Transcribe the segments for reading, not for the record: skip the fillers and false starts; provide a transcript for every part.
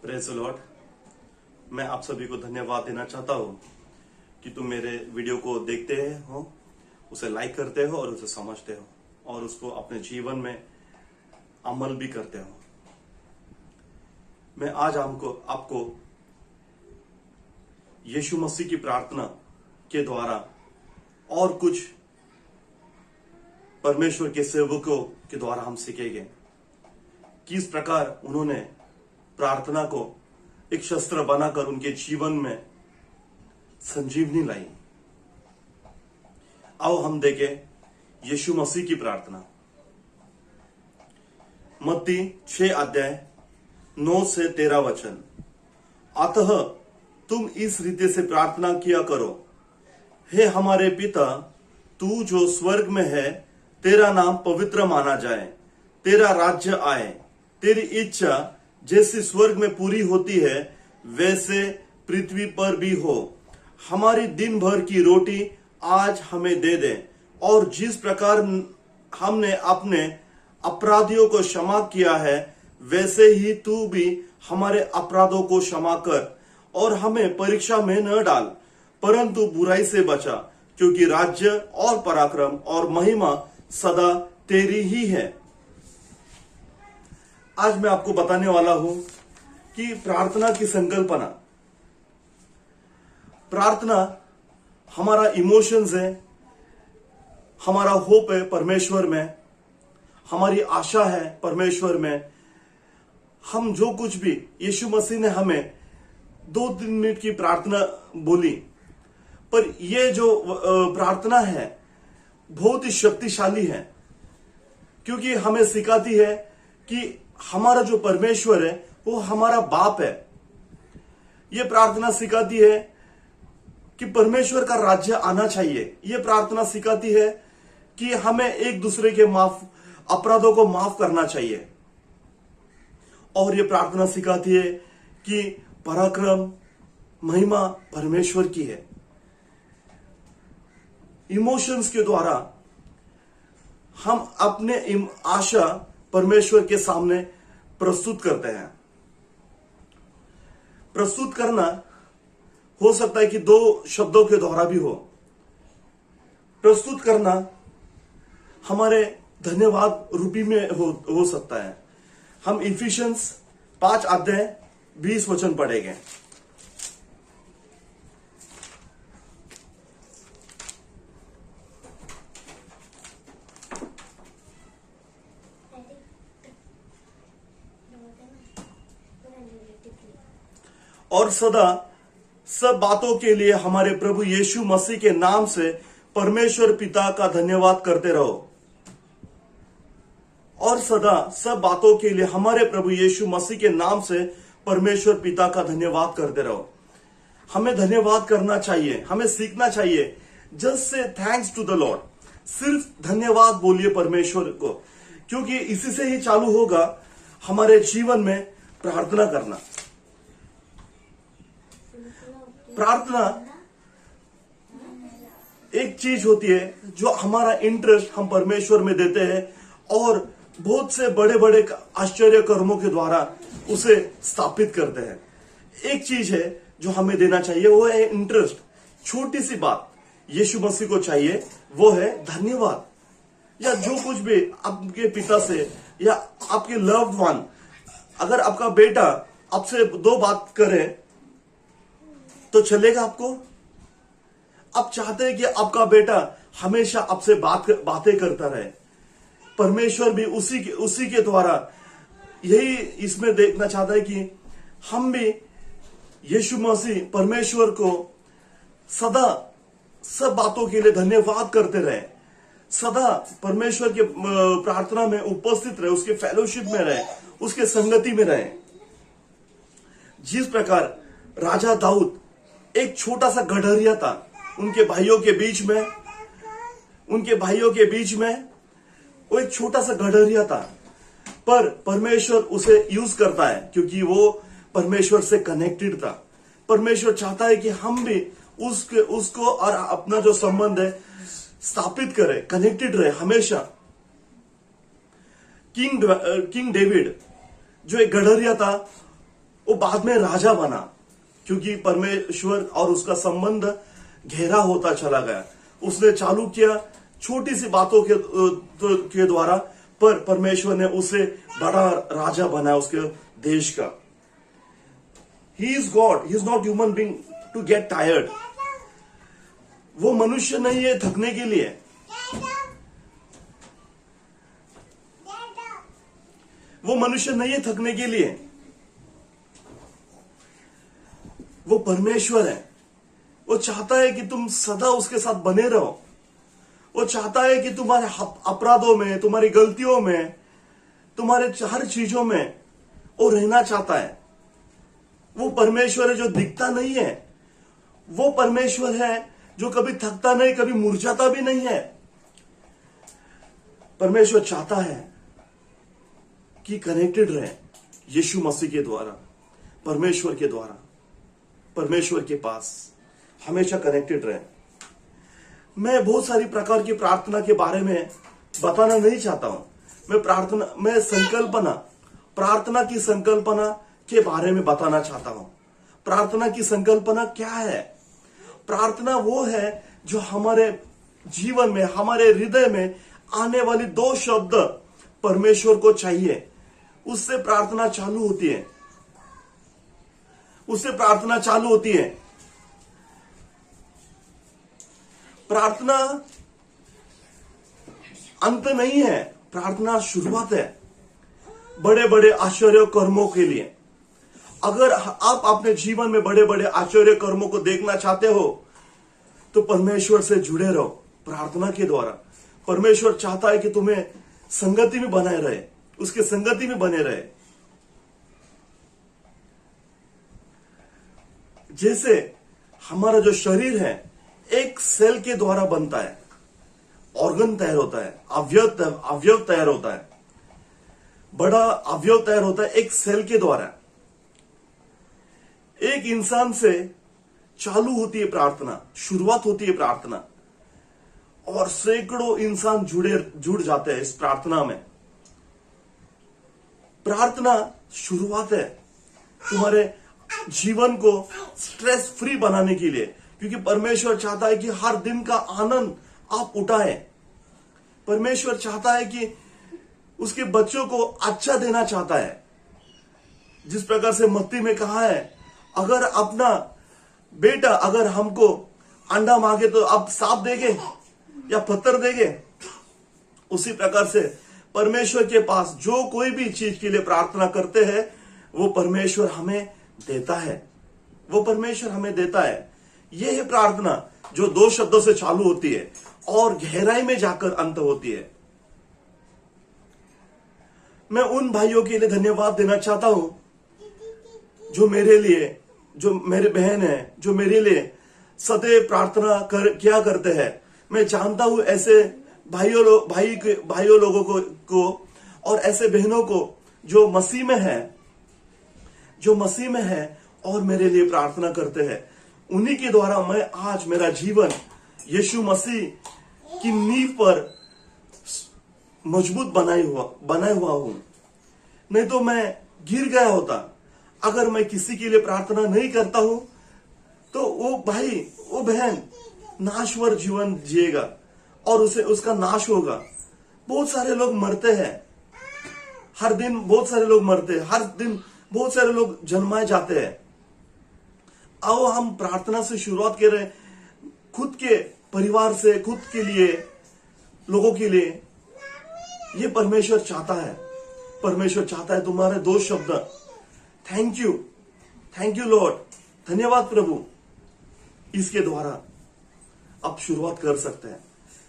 Praise the Lord. मैं आप सभी को धन्यवाद देना चाहता हूं कि तुम मेरे वीडियो को देखते हो, उसे लाइक करते हो और उसे समझते हो और उसको अपने जीवन में अमल भी करते हो। मैं आज आपको यीशु मसीह की प्रार्थना के द्वारा और कुछ परमेश्वर के सेवकों के द्वारा हम सीखेंगे किस प्रकार उन्होंने प्रार्थना को एक शस्त्र बनाकर उनके जीवन में संजीवनी लाई। आओ हम देखें यीशु मसीह की प्रार्थना। मत्ती 6 अध्याय 9 से 13 वचन। अतः तुम इस रीति से प्रार्थना किया करो, हे हमारे पिता, तू जो स्वर्ग में है, तेरा नाम पवित्र माना जाए, तेरा राज्य आए, तेरी इच्छा जैसी स्वर्ग में पूरी होती है वैसे पृथ्वी पर भी हो। हमारी दिन भर की रोटी आज हमें दे दे, और जिस प्रकार हमने अपने अपराधियों को क्षमा किया है वैसे ही तू भी हमारे अपराधों को क्षमा कर, और हमें परीक्षा में न डाल परंतु बुराई से बचा, क्योंकि राज्य और पराक्रम और महिमा सदा तेरी ही है। आज मैं आपको बताने वाला हूं कि प्रार्थना की संकल्पना। प्रार्थना हमारा इमोशंस है, हमारा होप है परमेश्वर में, हमारी आशा है परमेश्वर में। हम जो कुछ भी, यीशु मसीह ने हमें 2-3 मिनट की प्रार्थना बोली, पर यह जो प्रार्थना है बहुत ही शक्तिशाली है, क्योंकि हमें सिखाती है कि हमारा जो परमेश्वर है वो हमारा बाप है। यह प्रार्थना सिखाती है कि परमेश्वर का राज्य आना चाहिए। यह प्रार्थना सिखाती है कि हमें एक दूसरे के अपराधों को माफ करना चाहिए। और यह प्रार्थना सिखाती है कि पराक्रम महिमा परमेश्वर की है। इमोशंस के द्वारा हम अपने आशा परमेश्वर के सामने प्रस्तुत करते हैं। प्रस्तुत करना हो सकता है कि 2 शब्दों के द्वारा भी हो। प्रस्तुत करना हमारे धन्यवाद रूपी में हो सकता है। हम इफिशियंस 5 अध्याय 20 वचन पढ़ेंगे। और सदा सब बातों के लिए हमारे प्रभु यीशु मसीह के नाम से परमेश्वर पिता का धन्यवाद करते रहो। और सदा सब बातों के लिए हमारे प्रभु यीशु मसीह के नाम से परमेश्वर पिता का धन्यवाद करते रहो। हमें धन्यवाद करना चाहिए, हमें सीखना चाहिए। Just say thanks to the Lord. सिर्फ धन्यवाद बोलिए परमेश्वर को, क्योंकि इसी से ही चालू होगा हमारे जीवन में प्रार्थना करना। प्रार्थना एक चीज होती है जो हमारा इंटरेस्ट हम परमेश्वर में देते हैं और बहुत से बड़े बड़े आश्चर्य कर्मों के द्वारा उसे स्थापित करते हैं। एक चीज है जो हमें देना चाहिए, वो है इंटरेस्ट। छोटी सी बात यीशु मसीह को चाहिए, वो है धन्यवाद। या जो कुछ भी आपके पिता से या आपके लव्ड वन, अगर आपका बेटा आपसे 2 बात करे तो चलेगा आपको? आप चाहते हैं कि आपका बेटा हमेशा आपसे बातें करता रहे। परमेश्वर भी उसी के द्वारा यही इसमें देखना चाहता है कि हम भी यीशु मसीह परमेश्वर को सदा सब बातों के लिए धन्यवाद करते रहे, सदा परमेश्वर के प्रार्थना में उपस्थित रहे, उसके फेलोशिप में रहे, उसके संगति में रहे। जिस प्रकार राजा दाऊद एक छोटा सा गडरिया था, उनके भाइयों के बीच में वो एक छोटा सा गडरिया था, पर परमेश्वर उसे यूज करता है क्योंकि वो परमेश्वर से कनेक्टेड था। परमेश्वर चाहता है कि हम भी उसको और अपना जो संबंध है स्थापित करें, कनेक्टेड रहे हमेशा। किंग डेविड जो एक गडरिया था, वो बाद में राजा बना, क्योंकि परमेश्वर और उसका संबंध गहरा होता चला गया। उसने चालू किया छोटी सी बातों के द्वारा, पर परमेश्वर ने उसे बड़ा राजा बनाया उसके देश का। He is God, he is not human being to get tired. वो मनुष्य नहीं है थकने के लिए। वो मनुष्य नहीं है थकने के लिए। वो परमेश्वर है। वो चाहता है कि तुम सदा उसके साथ बने रहो। वो चाहता है कि तुम्हारे अपराधों में, तुम्हारी गलतियों में, तुम्हारे हर चीजों में वो रहना चाहता है। वो परमेश्वर है जो दिखता नहीं है। वो परमेश्वर है जो कभी थकता नहीं, कभी मुरझाता भी नहीं है। परमेश्वर चाहता है कि कनेक्टेड रहे यीशु मसीह के द्वारा, परमेश्वर के द्वारा, परमेश्वर के पास हमेशा कनेक्टेड रहे। मैं बहुत सारी प्रकार की प्रार्थना के बारे में बताना नहीं चाहता हूं। मैं प्रार्थना की संकल्पना के बारे में बताना चाहता हूं। प्रार्थना की संकल्पना क्या है? प्रार्थना वो है जो हमारे जीवन में, हमारे हृदय में आने वाली दो शब्द परमेश्वर को चाहिए, उससे प्रार्थना चालू होती है। उससे प्रार्थना चालू होती है। प्रार्थना अंत नहीं है, प्रार्थना शुरुआत है बड़े बड़े आश्चर्य कर्मों के लिए। अगर आप अपने जीवन में बड़े बड़े आश्चर्य कर्मों को देखना चाहते हो तो परमेश्वर से जुड़े रहो प्रार्थना के द्वारा। परमेश्वर चाहता है कि तुम्हें संगति में बनाए रहे, उसके संगति में बने रहे। जैसे हमारा जो शरीर है एक सेल के द्वारा बनता है, ऑर्गन तैयार होता है, अवयव तैयार होता है, बड़ा अवयव तैयार होता है एक सेल के द्वारा। एक इंसान से चालू होती है प्रार्थना, शुरुआत होती है प्रार्थना, और सैकड़ों इंसान जुड़ जाते हैं इस प्रार्थना में। प्रार्थना शुरुआत है तुम्हारे जीवन को स्ट्रेस फ्री बनाने के लिए, क्योंकि परमेश्वर चाहता है कि हर दिन का आनंद आप उठाएं। परमेश्वर चाहता है कि उसके बच्चों को अच्छा देना चाहता है। जिस प्रकार से मत्ती में कहा है, अगर अपना बेटा अगर हमको अंडा मांगे तो आप सांप देंगे या पत्थर देंगे? उसी प्रकार से परमेश्वर के पास जो कोई भी चीज के लिए प्रार्थना करते हैं वो परमेश्वर हमें देता है। वो परमेश्वर हमें देता है। यह है प्रार्थना जो दो शब्दों से चालू होती है और गहराई में जाकर अंत होती है। मैं उन भाइयों के लिए धन्यवाद देना चाहता हूं जो मेरे लिए, जो मेरे बहन है, जो मेरे लिए सदैव प्रार्थना किया करते हैं। मैं जानता हूं ऐसे भाइयों लोगों को और ऐसे बहनों को जो मसीह में है और मेरे लिए प्रार्थना करते हैं। उन्हीं के द्वारा मैं आज मेरा जीवन यीशु मसीह की नींव पर मजबूत बनाए हुआ हूं। नहीं तो मैं गिर गया होता। अगर मैं किसी के लिए प्रार्थना नहीं करता हूं तो वो भाई, वो बहन नाशवर जीवन जिएगा और उसका नाश होगा। बहुत सारे लोग मरते हैं हर दिन, बहुत सारे लोग मरते हैं हर दिन, बहुत सारे लोग जन्माए जाते हैं। आओ हम प्रार्थना से शुरुआत करें, खुद के परिवार से, खुद के लिए, लोगों के लिए। ये परमेश्वर चाहता है। परमेश्वर चाहता है तुम्हारे दो शब्द, थैंक यू लॉर्ड, धन्यवाद प्रभु, इसके द्वारा आप शुरुआत कर सकते हैं।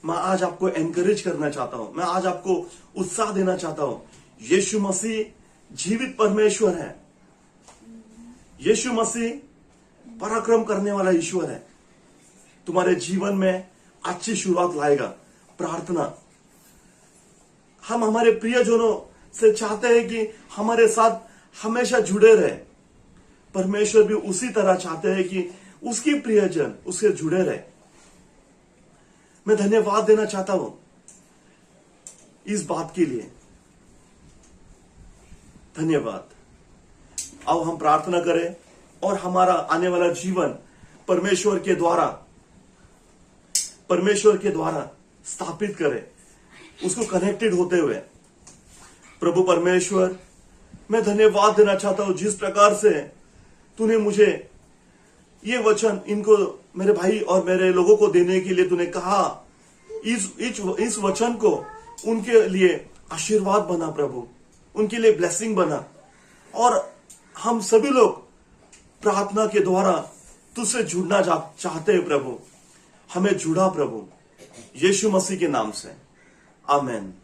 मैं आज आपको एनकरेज करना चाहता हूं, मैं आज आपको उत्साह देना चाहता हूं। यीशु मसीह जीवित परमेश्वर है। यीशु मसीह पराक्रम करने वाला ईश्वर है। तुम्हारे जीवन में अच्छी शुरुआत लाएगा प्रार्थना। हम हमारे प्रियजनों से चाहते हैं कि हमारे साथ हमेशा जुड़े रहे। परमेश्वर भी उसी तरह चाहते हैं कि उसके प्रियजन उससे जुड़े रहे। मैं धन्यवाद देना चाहता हूं इस बात के लिए। धन्यवाद। आओ हम प्रार्थना करें और हमारा आने वाला जीवन परमेश्वर के द्वारा स्थापित करें, उसको कनेक्टेड होते हुए। प्रभु परमेश्वर, मैं धन्यवाद देना चाहता हूं जिस प्रकार से तूने मुझे ये वचन इनको मेरे भाई और मेरे लोगों को देने के लिए तूने कहा। इस वचन को उनके लिए आशीर्वाद बना प्रभु, उनके लिए ब्लेसिंग बना। और हम सभी लोग प्रार्थना के द्वारा तुझसे जुड़ना चाहते हैं प्रभु, हमें जुड़ा प्रभु, यीशु मसीह के नाम से, आमेन।